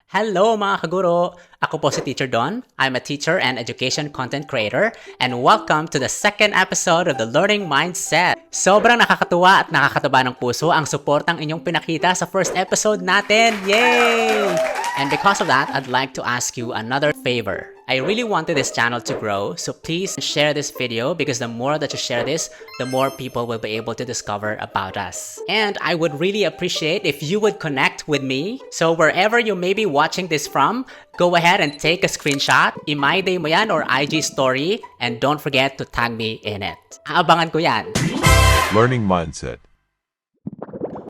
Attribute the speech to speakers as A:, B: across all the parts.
A: Hello mga kaguro! Ako po si Teacher Don. I'm a teacher and education content creator and welcome to the second episode of the Learning Mindset. Sobrang nakakatuwa at nakakataba ng puso ang suportang inyong pinakita sa first episode natin. Yay! And because of that, I'd like to ask you another favor. I really wanted this channel to grow, so please share this video because the more that you share this, the more people will be able to discover about us. And I would really appreciate if you would connect with me. So wherever you may be watching this from, go ahead and take a screenshot, i-my day mo yan or IG story, and don't forget to tag me in it. Aabangan ko yan.
B: Learning Mindset.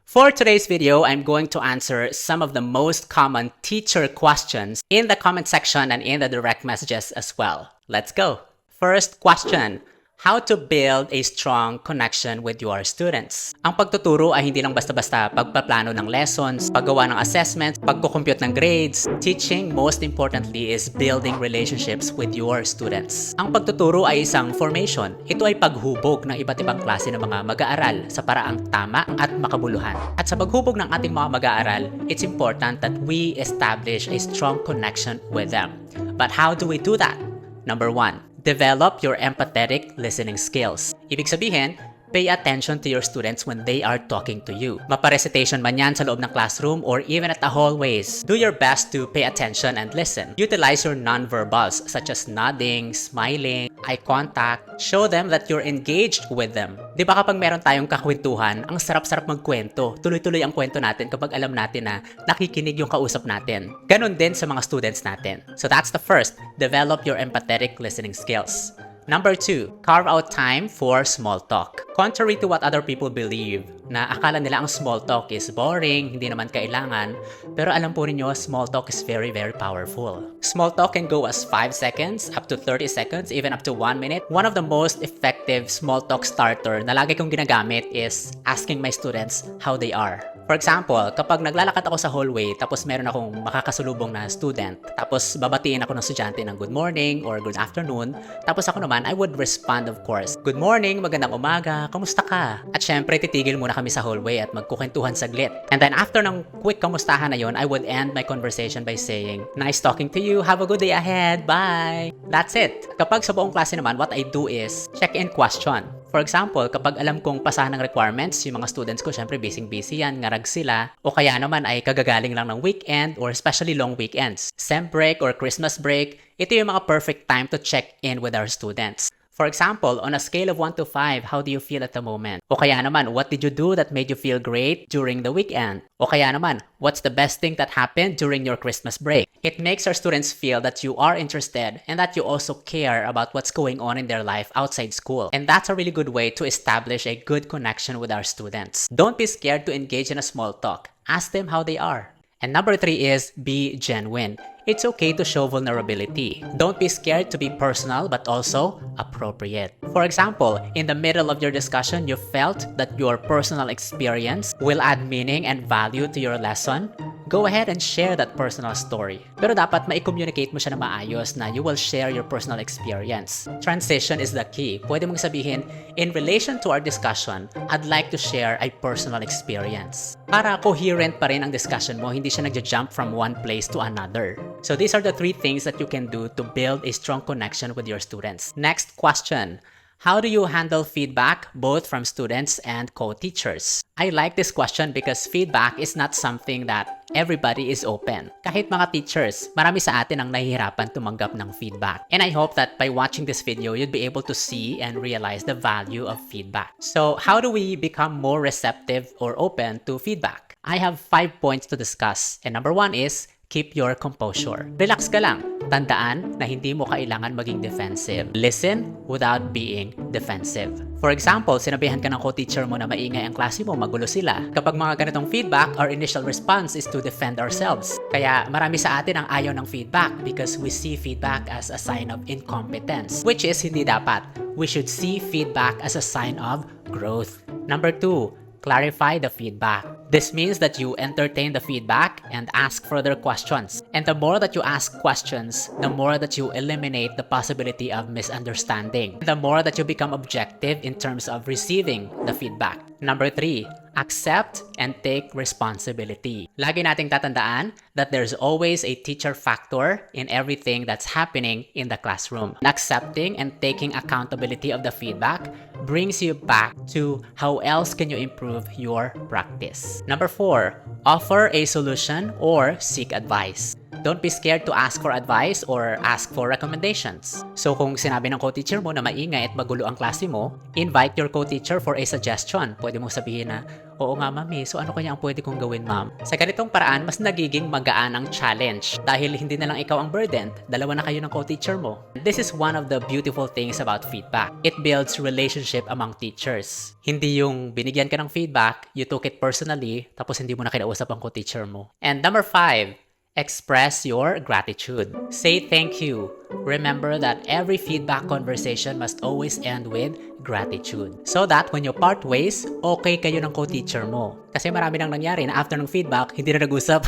A: For today's video, I'm going to answer some of the most common teacher questions in the comment section and in the direct messages as well. Let's go. First question. How to build a strong connection with your students. Ang pagtuturo ay hindi lang basta-basta pagpaplano ng lessons, paggawa ng assessments, pagkukompute ng grades. Teaching, most importantly, is building relationships with your students. Ang pagtuturo ay isang formation. Ito ay paghubog ng iba't ibang klase ng mga mag-aaral sa paraang tama at makabuluhan. At sa paghubog ng ating mga mag-aaral, it's important that we establish a strong connection with them. But how do we do that? Number 1. Develop your empathetic listening skills. Ibig sabihin, pay attention to your students when they are talking to you. Mapa-recitation man yan sa loob ng classroom or even at the hallways. Do your best to pay attention and listen. Utilize your non-verbals such as nodding, smiling, eye contact. Show them that you're engaged with them. Di ba kapag meron tayong kakwentuhan, ang sarap-sarap magkwento. Tuloy-tuloy ang kwento natin kapag alam natin na nakikinig yung kausap natin. Ganon din sa mga students natin. So that's the first. Develop your empathetic listening skills. Number 2, carve out time for small talk. Contrary to what other people believe, na akala nila ang small talk is boring, hindi naman kailangan, pero alam po ninyo, small talk is very, very powerful. Small talk can go as 5 seconds, up to 30 seconds, even up to 1 minute. One of the most effective small talk starter na lagi kong ginagamit is asking my students how they are. For example, kapag naglalakad ako sa hallway tapos meron akong makakasulubong na student, tapos babatiin ako ng estudyante ng good morning or good afternoon, tapos ako naman, I would respond of course, good morning, magandang umaga, kamusta ka? At syempre, titigil muna kami sa hallway at magkukwentuhan saglit. And then after ng quick kamustahan na yon, I would end my conversation by saying, nice talking to you, have a good day ahead, bye! That's it. Kapag sa buong klase naman, what I do is check-in question. For example, kapag alam kong pasahan ng requirements, yung mga students ko, syempre busy yan, ngarag sila, o kaya naman ay kagagaling lang ng weekend or especially long weekends. Sem break or Christmas break, ito yung mga perfect time to check in with our students. For example, on a scale of 1 to 5, how do you feel at the moment? O kaya naman, what did you do that made you feel great during the weekend? O kaya naman, what's the best thing that happened during your Christmas break? It makes our students feel that you are interested and that you also care about what's going on in their life outside school. And that's a really good way to establish a good connection with our students. Don't be scared to engage in a small talk. Ask them how they are. And number 3 is be genuine. It's okay to show vulnerability. Don't be scared to be personal but also appropriate. For example, in the middle of your discussion, you felt that your personal experience will add meaning and value to your lesson. Go ahead and share that personal story. Pero dapat ma-communicate mo siya na maayos na you will share your personal experience. Transition is the key. Pwede mong sabihin, in relation to our discussion, I'd like to share a personal experience. Para coherent pa rin ang discussion mo, hindi siya nagja-jump from one place to another. So these are the 3 things that you can do to build a strong connection with your students. Next question. How do you handle feedback both from students and co-teachers? I like this question because feedback is not something that everybody is open. Kahit mga teachers, marami sa atin ang nahihirapan tumanggap ng feedback. And I hope that by watching this video, you'd be able to see and realize the value of feedback. So how do we become more receptive or open to feedback? I have 5 points to discuss. And number 1 is, keep your composure. Relax ka lang. Tandaan na hindi mo kailangan maging defensive. Listen without being defensive. For example, sinabihan ka ng co-teacher mo na maingay ang klase mo, magulo sila. Kapag mga ganitong feedback, our initial response is to defend ourselves. Kaya marami sa atin ang ayaw ng feedback because we see feedback as a sign of incompetence, which is hindi dapat. We should see feedback as a sign of growth. Number 2, clarify the feedback. This means that you entertain the feedback and ask further questions. And the more that you ask questions, the more that you eliminate the possibility of misunderstanding. The more that you become objective in terms of receiving the feedback. Number 3, accept and take responsibility. Lagi nating tatandaan that there's always a teacher factor in everything that's happening in the classroom. Accepting and taking accountability of the feedback brings you back to how else can you improve your practice. Number 4, offer a solution or seek advice. Don't be scared to ask for advice or ask for recommendations. So kung sinabi ng co-teacher mo na maingay at magulo ang klase mo, invite your co-teacher for a suggestion. Pwede mong sabihin na, oo nga mami, so ano kaya ang pwede kong gawin ma'am? Sa ganitong paraan, mas nagiging magaan ang challenge dahil hindi na lang ikaw ang burden, dalawa na kayo ng co-teacher mo. This is one of the beautiful things about feedback. It builds relationship among teachers. Hindi yung binigyan ka ng feedback, you took it personally, tapos hindi mo na kinausap ang co-teacher mo. And number 5, express your gratitude. Say thank you. Remember that every feedback conversation must always end with gratitude. So that when you part ways, okay kayo ng co-teacher mo. Kasi marami nang nangyari na after ng feedback, hindi na nag-usap.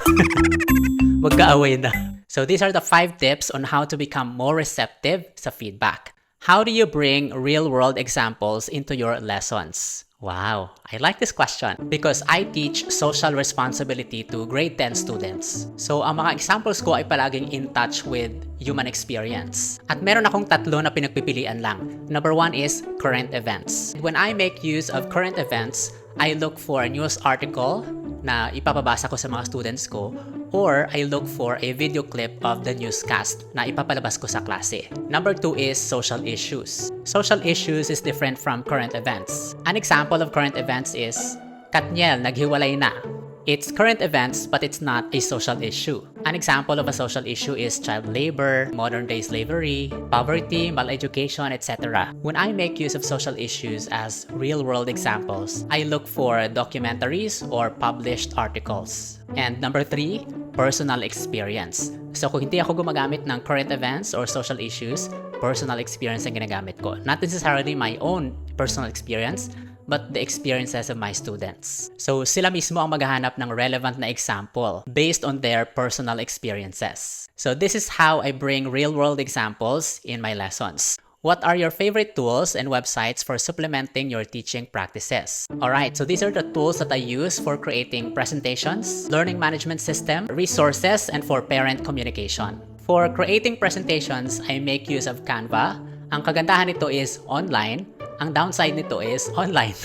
A: Magkaaway na. So these are the 5 tips on how to become more receptive sa feedback. How do you bring real-world examples into your lessons? Wow, I like this question because I teach social responsibility to grade 10 students. So, ang mga examples ko ay palaging in touch with human experience. At meron akong 3 na pinagpipilian lang. Number 1 is current events. When I make use of current events, I look for a news article na ipapabasa ko sa mga students ko, or I look for a video clip of the newscast na ipapalabas ko sa klase. Number 2 is social issues. Social issues is different from current events. An example of current events is, Katniel, naghiwalay na. It's current events, but it's not a social issue. An example of a social issue is child labor, modern-day slavery, poverty, maleducation, etc. When I make use of social issues as real-world examples, I look for documentaries or published articles. And number 3, personal experience. So kung hindi ako gumagamit ng current events or social issues, personal experience ang ginagamit ko. Not necessarily my own personal experience, but the experiences of my students. So sila mismo ang maghahanap ng relevant na example based on their personal experiences. So this is how I bring real-world examples in my lessons. What are your favorite tools and websites for supplementing your teaching practices? Alright, so these are the tools that I use for creating presentations, learning management system, resources, and for parent communication. For creating presentations, I make use of Canva. Ang kagandahan nito is online. Ang downside nito is online.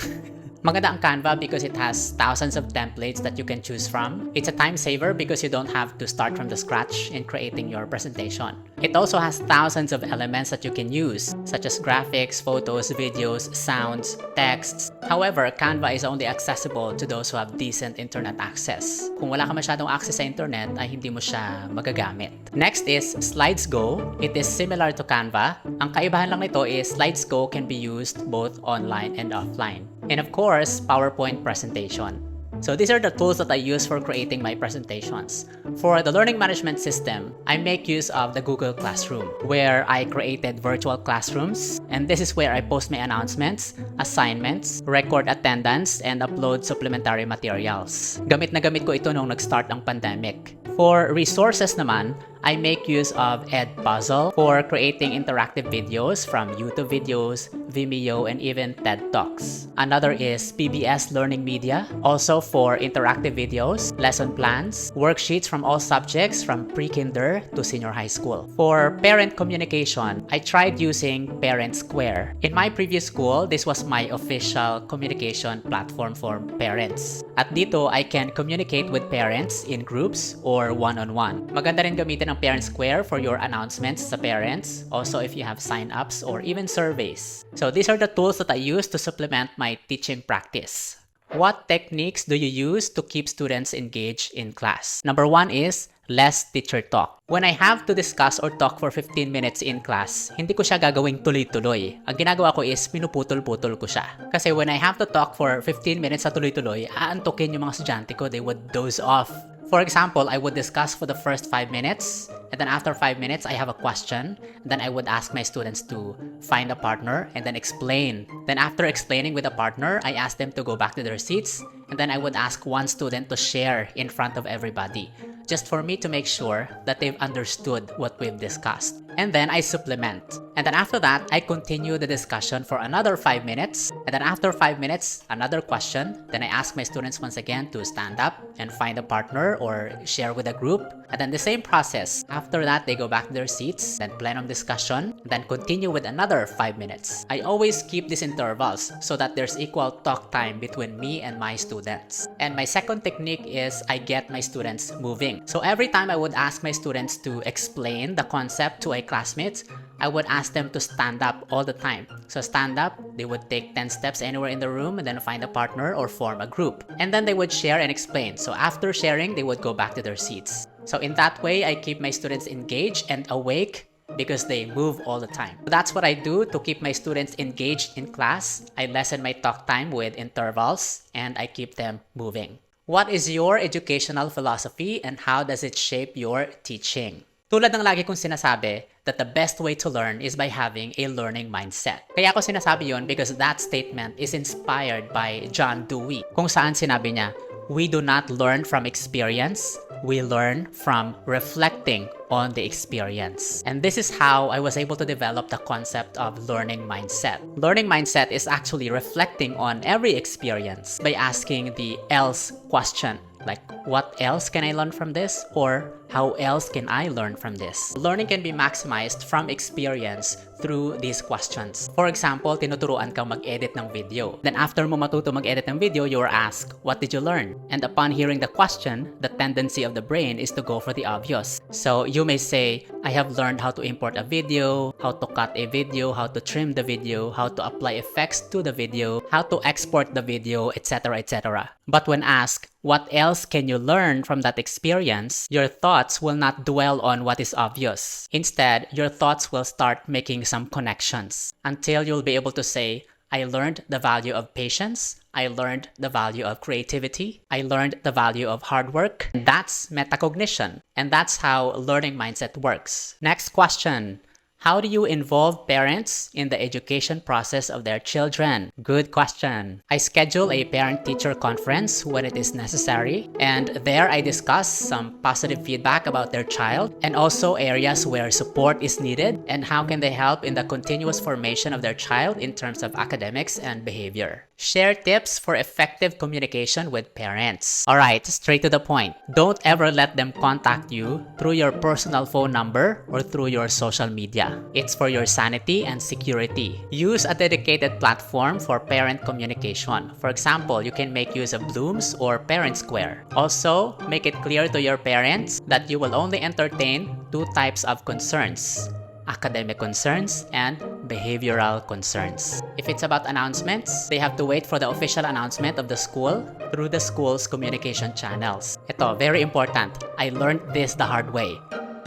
A: Maganda ang Canva because it has thousands of templates that you can choose from. It's a time saver because you don't have to start from the scratch in creating your presentation. It also has thousands of elements that you can use, such as graphics, photos, videos, sounds, texts. However, Canva is only accessible to those who have decent internet access. Kung wala ka masyadong access sa internet, ay hindi mo siya magagamit. Next is SlidesGo. It is similar to Canva. Ang kaibahan lang nito is SlidesGo can be used both online and offline. And of course, PowerPoint presentation. So these are the tools that I use for creating my presentations. For the learning management system, I make use of the Google Classroom, where I created virtual classrooms, and this is where I post my announcements, assignments, record attendance, and upload supplementary materials. Gamit na gamit ko ito nung nag-start ang pandemic. For resources naman, I make use of Edpuzzle for creating interactive videos from YouTube videos, Vimeo, and even TED Talks. Another is PBS Learning Media, also for interactive videos, lesson plans, worksheets from all subjects from pre-kinder to senior high school. For parent communication, I tried using Parent Square. In my previous school, this was my official communication platform for parents. At dito, I can communicate with parents in groups or one-on-one. Maganda rin gamitin ang Parent Square for your announcements sa parents, also if you have sign-ups or even surveys. So these are the tools that I use to supplement my teaching practice. What techniques do you use to keep students engaged in class? Number 1 is less teacher talk. When I have to discuss or talk for 15 minutes in class, hindi ko siya gagawing tuloy-tuloy. Ang ginagawa ko is pinuputol-putol ko siya. Kasi when I have to talk for 15 minutes sa tuloy-tuloy, aantukin yung mga estudyante ko, they would doze off. For example, I would discuss for the first 5 minutes, and then after 5 minutes, I have a question. Then I would ask my students to find a partner and then explain. Then after explaining with a partner, I ask them to go back to their seats and then I would ask one student to share in front of everybody, just for me to make sure that they've understood what we've discussed. And then I supplement. And then after that, I continue the discussion for another 5 minutes. And then after 5 minutes, another question. Then I ask my students once again to stand up and find a partner or share with a group. And then the same process. After that, they go back to their seats, then plenum discussion, then continue with another 5 minutes. I always keep these intervals so that there's equal talk time between me and my students. And my second technique is I get my students moving. So every time I would ask my students to explain the concept to a classmate, I would ask them to stand up all the time. So stand up, they would take 10 steps anywhere in the room and then find a partner or form a group. And then they would share and explain. So after sharing, they would go back to their seats. So in that way, I keep my students engaged and awake because they move all the time. That's what I do to keep my students engaged in class. I lessen my talk time with intervals and I keep them moving. What is your educational philosophy and how does it shape your teaching? Tulad ng lagi kong sinasabi, that the best way to learn is by having a learning mindset. Kaya ako sinasabi yon because that statement is inspired by John Dewey, kung saan sinabi niya, we do not learn from experience, we learn from reflecting on the experience. And this is how I was able to develop the concept of learning mindset. Learning mindset is actually reflecting on every experience by asking the else question. Like, what else can I learn from this? Or how else can I learn from this? Learning can be maximized from experience through these questions. For example, tinuturuan kang mag-edit ng video. Then after mo matuto mag-edit ng video, you're asked, what did you learn? And upon hearing the question, the tendency of the brain is to go for the obvious. So you may say, I have learned how to import a video, how to cut a video, how to trim the video, how to apply effects to the video, how to export the video, etc., etc. But when asked, what else can you learn from that experience? Your thoughts will not dwell on what is obvious. Instead, your thoughts will start making some connections until you'll be able to say, I learned the value of patience. I learned the value of creativity. I learned the value of hard work. And that's metacognition. And that's how learning mindset works. Next question. How do you involve parents in the education process of their children? Good question. I schedule a parent-teacher conference when it is necessary, and there I discuss some positive feedback about their child and also areas where support is needed and how can they help in the continuous formation of their child in terms of academics and behavior. Share tips for effective communication with parents. Alright, straight to the point. Don't ever let them contact you through your personal phone number or through your social media. It's for your sanity and security. Use a dedicated platform for parent communication. For example, you can make use of Blooms or Parent Square. Also, make it clear to your parents that you will only entertain two types of concerns: academic concerns and behavioral concerns. If it's about announcements, they have to wait for the official announcement of the school through the school's communication channels. Ito, very important. I learned this the hard way.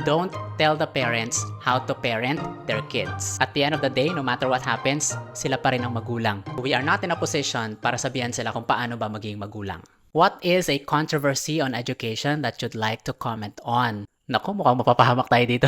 A: Don't tell the parents how to parent their kids. At the end of the day, no matter what happens, sila pa rin ang magulang. We are not in a position para sabihan sila kung paano ba maging magulang. What is a controversy on education that you'd like to comment on? Naku, mukhang mapapahamak tayo dito.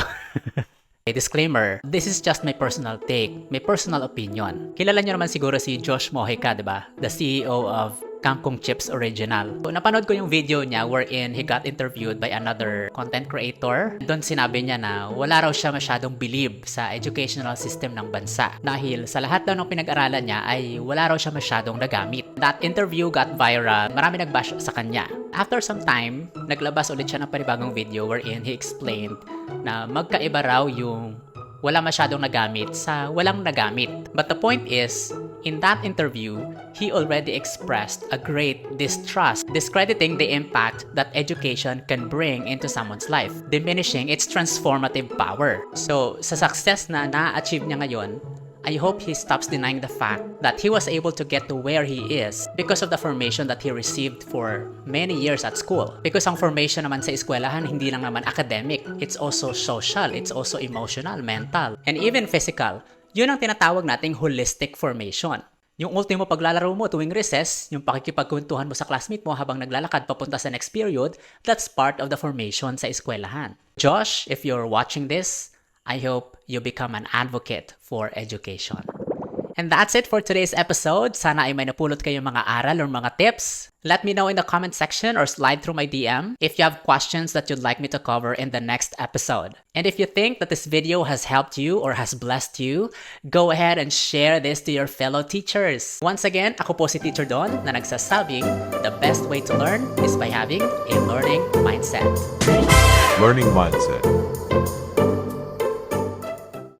A: A disclaimer, this is just my personal take, my personal opinion. Kilala niyo naman siguro si Josh Mojica, di ba? The CEO of Kangkong Chips Original. So, napanood ko yung video niya wherein he got interviewed by another content creator. Doon sinabi niya na wala raw siya masyadong believe sa educational system ng bansa. Dahil sa lahat daw ng pinag-aralan niya ay wala raw siya masyadong nagamit. That interview got viral. Marami nag-bash sa kanya. After some time, naglabas ulit siya ng panibagong video wherein he explained na magkaiba raw yung wala masyadong nagamit sa walang nagamit. But the point is, in that interview, he already expressed a great distrust, discrediting the impact that education can bring into someone's life, diminishing its transformative power. So, sa success na na-achieve niya ngayon, I hope he stops denying the fact that he was able to get to where he is because of the formation that he received for many years at school. Because ang formation naman sa eskwelahan, hindi lang naman academic. It's also social, it's also emotional, mental, and even physical. Yun ang tinatawag nating holistic formation. Yung ultimo paglalaro mo tuwing recess, yung pakikipagkwentuhan mo sa classmate mo habang naglalakad papunta sa next period, that's part of the formation sa eskwelahan. Josh, if you're watching this, I hope you become an advocate for education. And that's it for today's episode. Sana ay may napulot kayong mga aral or mga tips. Let me know in the comment section or slide through my DM if you have questions that you'd like me to cover in the next episode. And if you think that this video has helped you or has blessed you, go ahead and share this to your fellow teachers. Once again, ako po si Teacher Don na nagsasabing, the best way to learn is by having a learning mindset.
B: Learning mindset.